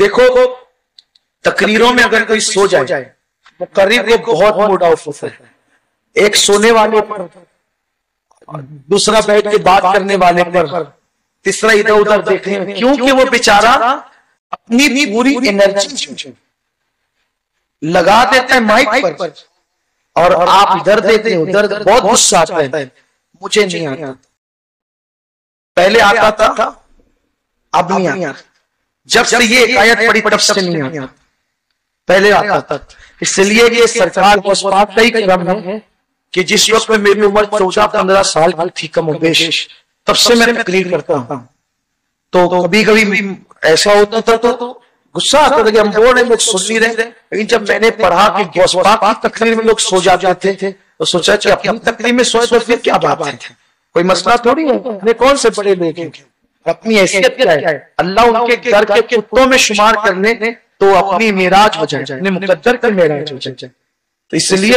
دیکھو تقریروں میں اگر کوئی سو جائے مقرر کو بہت موڈ آف ہوتا ہے، ایک سونے والے پر، دوسرا بیٹھ کے بات کرنے والے پر، تیسرا ادھر ادھر دیکھنے میں، کیونکہ وہ بیچارہ اپنی پوری انرجی لگا دیتا ہے مائک پر، اور آپ ادھر دیتے ہیں ادھر، بہت غصہ آتا ہے. مجھے نہیں آتا، پہلے آتا تھا اب نہیں آتا. جب سے یہ آیت پڑی تب سے نہیں آتا، پہلے آتا تھا. اس لیے یہ سرکار کو اس بات کا ہی کرم ہے کہ جس وقت میں میری عمر 14-15 سال کی تھی کم و بیش، تب سے میں تقریر کرتا ہوں. تو کبھی کبھی ایسا ہوتا تھا تو غصہ آتا تھا کہ ہم بول رہے لوگ سن نہیں رہے. لیکن جب میں نے پڑھا کہ غوث پاک کی تقریر میں لوگ سو جاتے تھے تو سوچا کہ اپنی تقریر میں سوئے تو پھر کیا بات ہے، کوئی مسئلہ تھوڑی ہے. ہمیں کون سے بڑے لوگ ہیں، اپنی حیثیت کیا ہے. اللہ ان کے گھر کے کتوں میں شمار کرنے تو اپنی معراج ہو جائے، اپنے مقدر کے معراج ہو جائے. تو اس لیے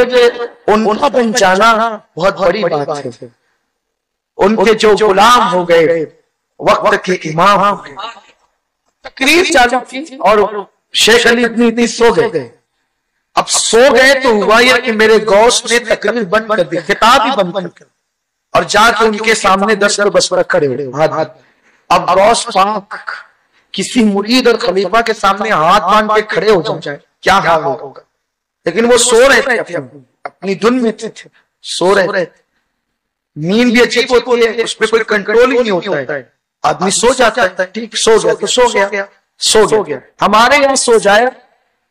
ان کا بن جانا بہت بڑی بات ہے. ان کے جو غلام ہو گئے، وقت کے امام ہو گئے. تقریر چالو تھی اور شیخ علی اتنی سو گئے. اب سو گئے تو ہوا یہ کہ میرے غوث نے تقریر بند کر دی، خطاب ہی بند کر دی، اور جا کے ان کے سامنے 10 بس پر کھڑے ہوئے. اب غوث پاک کسی مرید اور خلیفہ کے سامنے ہاتھ باندھ کے کھڑے ہو جائے کیا حال ہوگا. لیکن وہ سو رہے تھے، اپنی دھن میں تھے، سو رہے تھے. نیند بھی عجیب ہوتی ہے، اس پہ کوئی کنٹرول ہی نہیں ہوتا ہے. آدمی سو جاتا ہے، ٹھیک سو گیا تو سو گیا. ہمارے یہاں سو جائے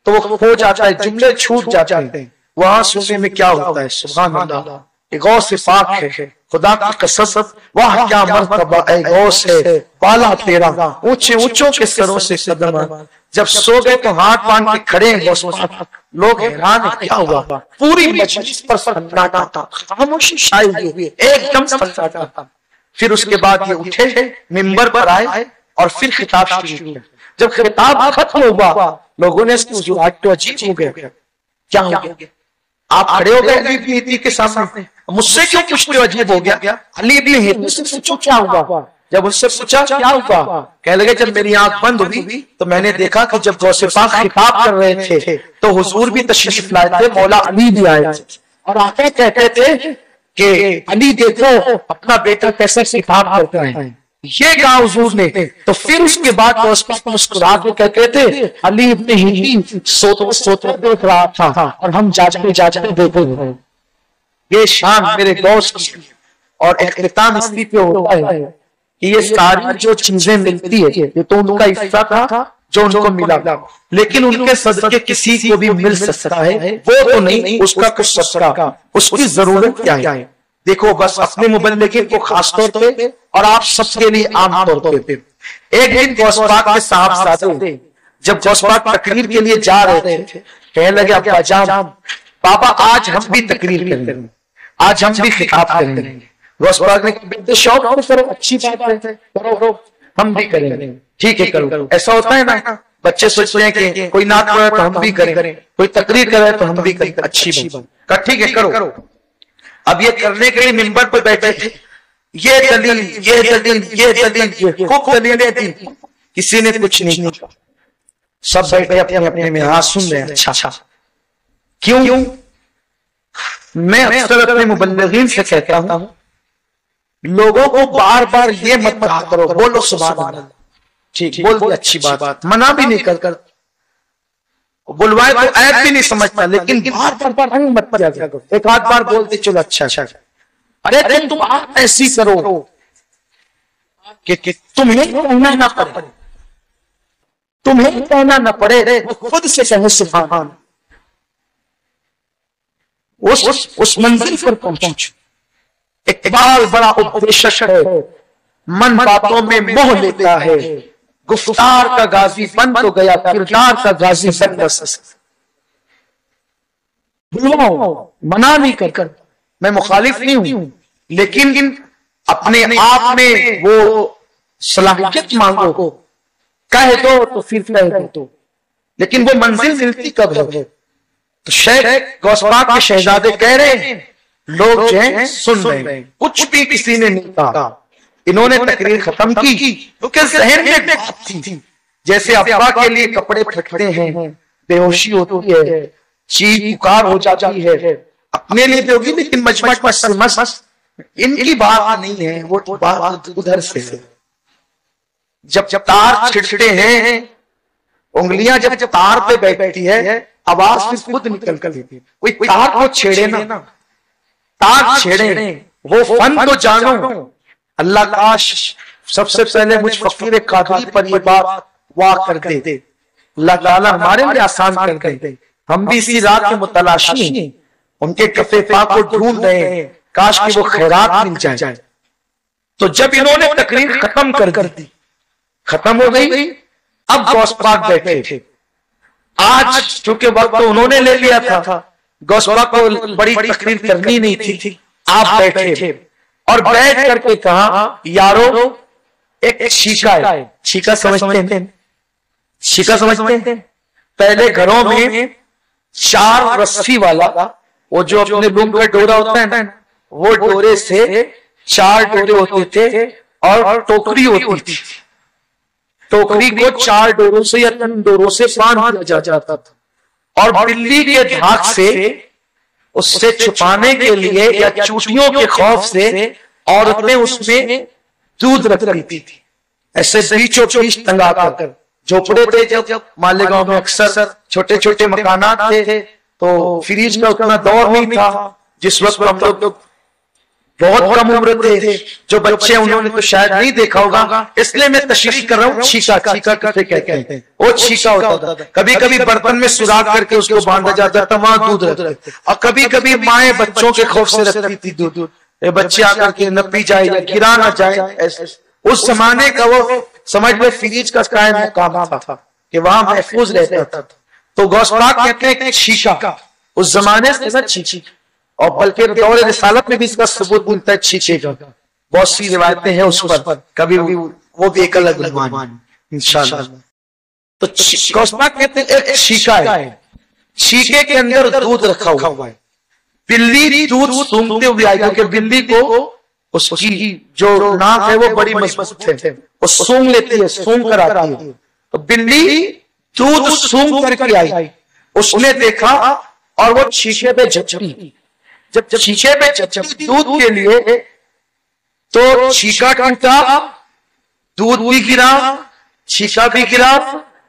تو وہ کھو جاتا ہے، جملے چھوٹ جاتے ہیں. وہاں سونے میں کیا ہوتا ہے، سبحان اللہ. غوث پاک ہے، خدا کی قسم، واہ کیا مرتبہ اے غوث ہے، بالا تیرا اونچے اونچوں کے سروں سے قدم. جب سو گئے تو ہاتھ باندھ کے کھڑے ہیں غوث پاک. لوگ حیران ہیں کیا ہوا. پوری مجلس پر سناٹا تھا، خاموشی چھائی ہوئی، ایک دم سناٹا تھا. پھر اس کے بعد یہ اٹھے، منبر پر آئے اور پھر خطاب شروع کیا. جب خطاب ختم ہوا لوگوں نے آج تو عجیب ہو گیا، کیا ہو گیا. آپ کھڑے ہو گئے علی ابن ہیتی کے سامنے، مجھ سے کیوں پوچھتے ہو، عجیب ہو گیا. علی ابن ہیتی سے پوچھو کیا ہوا. جب اس سے پوچھا کیا ہوا، کہنے لگے جب میری آنکھ بند ہوئی تو میں نے دیکھا کہ جب غوث پاک خطاب کر رہے تھے تو حضور بھی تشریف لائے تھے، مولا علی بھی آئے تھے، اور آتے کہتے تھے کہ علی دیکھو اپنا بیٹا کیسے خطاب کرتا ہے. یہ کہا حضور نے. تو پھر اس کے بعد غوث پاک مسکرا کے کہتے تھے علی ابن ہیتی سوتے دیکھ رہا تھا اور ہم جاجتے دیکھ رہے ہیں. یہ شان میرے غوث کی. اور اختتام اس لیے ہوتا ہے کہ یہ ساری جو چیزیں ملتی ہے یہ تو ان کا حصہ تھا جو ان کو ملا، لیکن ان کے صدقے کسی کو بھی مل سکتا ہے، وہ تو نہیں، اس کا کچھ صدقہ، اس کی ضرورت کیا ہے. دیکھو بس اپنے مبلغین کو خاص طور پہ اور آپ سب کے لیے عام طور پہ. ایک دن غوث پاک کے صاحبزادے جب غوث پاک تقریر کے لیے جا رہے تھے کہنے لگے ابا جان بابا آج ہم بھی تقریر کریں گے، آج ہم بھی خطاب کریں گے. غوث پاک نے کہا شوق کرو، اچھی بات ہے، کرو، ہم بھی کریں گے. ٹھیک ہے کرو. ایسا ہوتا ہے نا، بچے سوچتے ہیں کہ کوئی نعت پڑھے تو ہم بھی کریں، کوئی تقریر کرے تو ہم بھی کریں. اچھی بات، ٹھیک ہے کرو. اب یہ کرنے کے لیے منبر پر بیٹھے تھے، یہ دلیل خوب دلیلیں دی، کسی نے کچھ نہیں کہا. سب بیٹھے اپنے اپنے میں ہاں سن رہے ہیں. اچھا کیوں؟ میں اکثر اپنے مبلغین سے کہتا ہوں لوگوں کو بار بار یہ مت کہا کرو بولو سبحان اللہ، ٹھیک بول دی اچھی بات، منع بھی نہیں کر بلوائے تو عیب بھی نہیں سمجھتا، لیکن بار بار رنگ مت کیا کرو. ایک آدھ بار بولتے چلو اچھا. ارے تم آپ ایسی کرو کہ تمہیں کہنا نہ پڑے، خود سے کہے سبحان. اس منزل پر پہنچو. اقبال بڑا اپدیشک ہے، من باتوں میں موہ لیتا ہے، گفتار کا غازی بن تو گیا، کردار کا غازی بن نہ سکتا. بلواؤ، منع نہیں کر، میں مخالف نہیں ہوں، لیکن اپنے آپ میں وہ صلاحیت مانگو. کہہ دو تو پھر کہہ دو، لیکن وہ منزل ملتی کب ہے. تو شیخ غوث پاک کے شہزادے کہہ رہے ہیں، لوگ جو ہیں سن رہے ہیں، کچھ بھی کسی نے نہیں کہا. انہوں نے تقریر ختم کی کیونکہ ذہن میں بات تھی جیسے ابا کے لیے کپڑے پھٹتے ہیں، بے ہوشی ہوتی ہے، چیخ پکار ہو جاتی ہے، اپنے لیے بھی ہوگی لیکن مجمع مس ان کی بات نہیں ہے، وہ بات ادھر سے ہے۔ جب تار چھڑتے ہیں، انگلیاں جب تار پہ بیٹھتی ہے، آواز پھر خود نکل کر لیتی ہے۔ کوئی تار کو چھیڑے نا، تار چھیڑے، وہ فن تو جانو۔ اللہ کاش سب سے پہلے مجھ فقیر قادری پر یہ بات واقع کر دے، اللہ تعالیٰ ہمارے لیے آسان کر دے۔ ہم بھی اسی رات کے متلاشی ہیں، ان کے کفے پاک کو ڈھونڈ رہے ہیں، کاش کہ وہ خیرات مل جائے۔ تو جب انہوں نے تقریر ختم کر دی، ختم ہو گئی، اب غوث پاک بیٹھے۔ آج چونکہ وقت تو انہوں نے لے لیا تھا، غوث پاک کو بڑی تقریر کرنی نہیں تھی، آپ بیٹھے اور بیٹھ کر کے کہا، یارو ایک شیشہ ہے، شیشہ سمجھتے ہیں؟ شیشہ سمجھتے ہیں؟ پہلے گھروں میں 4 رسی والا، وہ جو اپنے لوم کا ڈورا ہوتا ہے نا، وہ ڈورے سے 4 ڈورے ہوتے تھے اور ٹوکری ہوتی تھی، ٹوکری کو 4 ڈوروں سے یا 3 ڈوروں سے باندھ دیا جاتا تھا، اور بلی کے دھاک سے اس سے چھپانے کے لیے یا چوٹیوں کے خوف سے عورتیں اس میں دودھ رکھتی تھی، ایسے بیچوں بیچ ٹنگا کر۔ جھوپڑے تھے جب مالیگاؤں میں، اکثر چھوٹے چھوٹے مکانات تھے، تو فریج کا اتنا دور نہیں تھا، جس وقت ہم لوگ بہت کم عمر تھے، جو بچے انہوں نے تو شاید نہیں دیکھا ہوگا، اس لیے میں تشریح کر رہا ہوں۔ چھیکا کسے کہتے ہیں؟ وہ چھیکا ہوتا تھا، کبھی کبھی برتن میں سوراخ کر کے اس کو باندھا جاتا تھا، وہاں دودھ رکھتے، اور کبھی کبھی مائیں بچوں کے خوف سے رکھتی تھی دودھ، بچے آ کر کے نہ پی جائے یا گرا نہ جائے۔ اس زمانے کا وہ سمجھ لو فریج کا قائم مقام تھا کہ وہاں محفوظ رہتا تھا۔ تو غوث پاک کہتے ہیں کہ چھیکا، اس زمانے سے نہ چھیکی، اور بلکہ دور رسالت میں بھی اس کا ثبوت ملتا ہے چھیکے کا، بہت سی روایتیں ہیں اس پر، کبھی وہ بھی ایک الگ عنوان انشاءاللہ۔ تو غوث پاک کہتے ہیں ایک چھیکا ہے، چھیکے کے اندر دودھ رکھا ہوا ہے، بلی دودھ سونگتے ہوئے آئی، کیونکہ بلی کو اس کی جو ناک ہے وہ بڑی مضبوط ہے، وہ سونگ لیتی ہے، سونگ کر آتی ہے، تو بلی دودھ سونگ کر کے آئی، اس نے دیکھا اور وہ شیشے پہ جھپکی، جب شیشے پہ جھپکی دودھ کے لیے تو شیشہ ٹوٹا، دودھ بھی گرا، شیشہ بھی گرا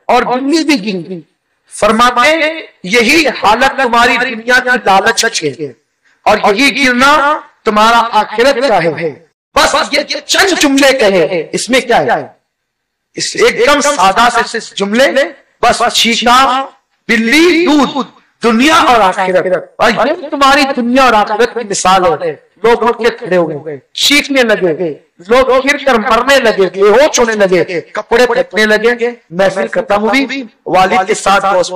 اور بلی بھی گری۔ فرماتے ہیں یہی حالت تمہاری دنیا کی لالچ ہے، اور یہی گرنا تمہارا آخرت کا ہے۔ بس یہ چند جملے کہے، اس میں کیا ہے؟ اس ایک دم سادہ سے جملے، بس شیشہ، بلی، دودھ، دنیا اور آخرت، اور یہ تمہاری دنیا اور آخرت کی مثال ہے۔ لوگ اٹھ کے کھڑے ہو گئے، چیخنے لگے، لوگ گر کر مرنے لگے، بے ہوش ہونے لگے، کپڑے پھٹنے لگے، محفل ختم ہوئی، والد کے ساتھ غوث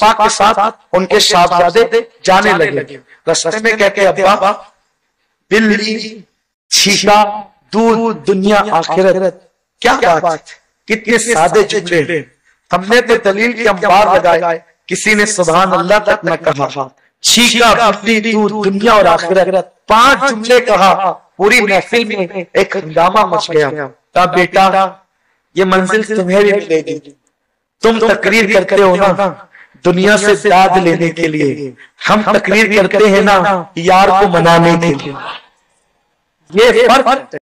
پاک کے ساتھ ان کے صاحبزادے جانے لگے، راستے میں کہتے ابا، بلی، چھیکا، دودھ، دنیا، آخرت، کیا بات، کتنے سادے جملے، ہم نے تو دلیل کے انبار لگائے، کسی نے سبحان اللہ تک نہ کہا۔ چھیکا، بلی، دودھ، دنیا اور آخرت، 5 جملے کہا، پوری محفل میں ایک ہنگامہ مچ گیا۔ کہا بیٹا یہ منزل تمہیں بھی ملے گی، تم تقریر کرتے ہو نا دنیا سے داد لینے کے لیے، ہم تقریر کرتے ہیں نا یار کو منانے کے لیے، یہ فرق